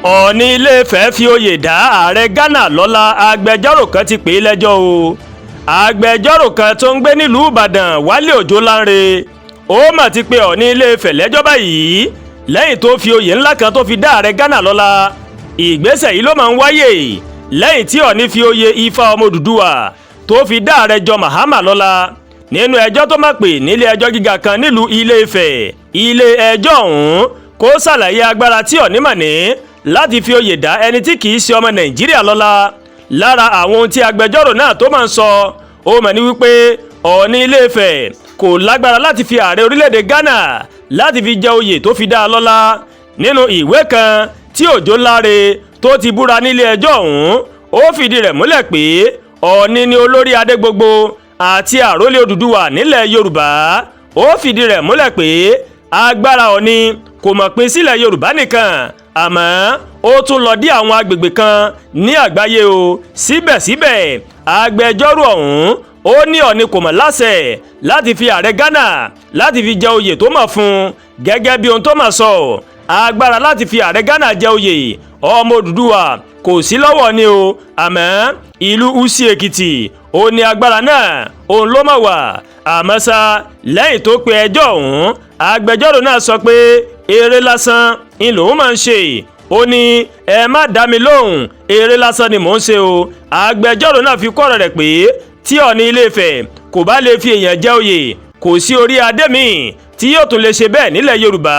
Ooni Ile Ife fi oyè dá ààrẹ Ghana lọ́lá. Agbẹjọ́rò kan ti pè é lẹ́jọ́ o. Agbẹjọ́rò kan tó ń gbé nílùú Ìbàdàn Wálé Òjó Lánre ó mà ti pe Ooni Ile Ife lẹ́jọ́ báyìí lẹ́yìn tó fi oyè ńlá kan tó fi dá ààrẹ Ghana lọ́lá. Ìgbésẹ̀ yìí ló máa ń wáyé lẹ́yìn tí Ooni fi oyè Ifá ọmọ Odùduwà tó fi dá ààrẹ johnmahama lọ́lá nínú ẹjọ́ tó máa pè nílé ẹjọ́ gíga kan nílùú Ilé Ifẹ̀. Ilé ẹjọ́ ọ̀hún kó ṣàlàyé agbára tí Ooni mà ní láti fi oyè dá ẹni tí kìí ṣe ọmọ Nàìjíríà lọ́lá. Lára àwọn ohun tí agbẹjọ́rò náà tó máa ń sọ ó mà ní wípé Ooni Ile Ife kò lágbára láti fi ààrẹ orílẹ̀-èdè Ghana láti fi jẹ oyè tó fi dá a lọ́lá. Nínú ìwé kan tí Òjó Lánre tó ti búra nílé ẹjọ́ ọ̀hún ó fìdí rẹ̀ múlẹ̀ pé Ooni ni olórí adé gbogbo àti àrólé Odùduwà nílẹ̀ Yorùbá. Ó fìdí rẹ̀ múlẹ̀ pé agbára Ooni kò mọ̀ pín sílẹ̀ Yorùbá nìkan àmọ́ ó tún lọ dí àwọn agbègbè kan ní àgbáyé o. Síbẹ̀síbẹ̀ agbẹjọ́rò ọ̀hún ó ní Ooni kò mọ̀ láṣẹ láti fi ààrẹ Ghana láti fi jẹ oyè tó mọ̀ fún gẹ́gẹ́ bí ohun tó mọ̀ sọ. Agbára láti fi ààrẹ Ghana jẹ oyè ọmọ Odùduwà kò sí lọ́wọ́ ni o, àmọ́ ìlú Usi Èkìtì ó ní agbára náà òun ló mọ̀ wà. Àmọ́ ṣá lẹ́yìn tó pe ẹjọ́ ọ̀hún agbẹjọ́rò náà sọ pé eré lásán ń lòun máa ń ṣe. Ó ní ẹ má dá mi lóhùn, eré lásán ni mò ń ṣe o. Agbẹjọ́rò náà fi kọ́rọ̀ rẹ̀ pé tí Ooni Ile Ife kò bá lè fi èèyàn jẹ oyè kò sí orí adé míì tí yóò tún lè ṣe bẹ́ẹ̀ nílẹ̀ Yorùbá.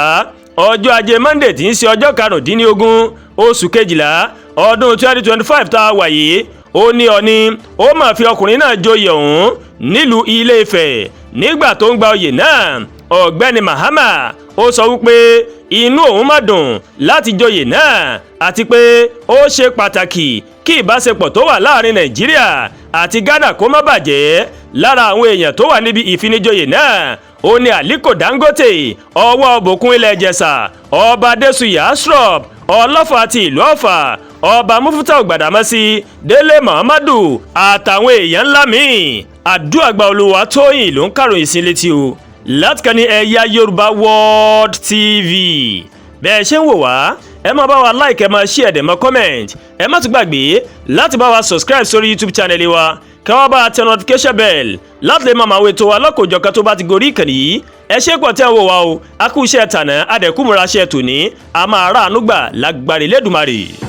Ọjọ́ ajé Monday tí ń ṣe ọjọ́ 15 oṣù kejìlá ọdún 2025 tá a wà yìí ó ní Ooni ó mà fi ọkùnrin náà joyè ọ̀hún nílùú Ilé Ifẹ̀. Nígbà tó ń gba oyè náà ọ̀gbẹ́ni Mahama ó sọ wípé inú òun má dùn láti joyè náà àti pé ó ṣe pàtàkì kí ìbáṣepọ̀ tó wà láàrin Nàìjíríà àti Ghana kó má bàjẹ́. Lára àwọn èèyàn tó wà níbi ìfinijoyè náà ó ní Aliko Dangote ọwọ́ bòkun ilẹ̀ Ìjẹ̀ṣà, ọba Adésuyì Asrop Ọlọ́fà ti ìlú Ọ̀fà, ọba Mufutau Gbàdámọ́sí Délé Muhammadu àtàwọn èèyàn ńlá míì. Àdúràgbà Olúwatóyìn ló ń kàròyìn sí létí o láti kàn ní ẹ̀yà Yorùbá World TV. Bẹ́ẹ̀ ṣe ń wò wá ẹ máa bá wa like, ẹ máa share, ẹ máa comment, ẹ má tún gbàgbé láti bá wa subscribe sórí YouTube channel wa kí wọ́n bá tẹ notification bell láti lè máa máa wo ètò wa lọ́kọ̀ọ́jọ̀kan tó bá ti gorí ìkànnì yìí. Ẹ ṣé pọ̀ tẹ́ ń wò wá o, a kú iṣẹ́ tàná adẹ̀kú múra ṣẹ́ tòní, a máa ráàánú gbà lágbára Elédùmarè.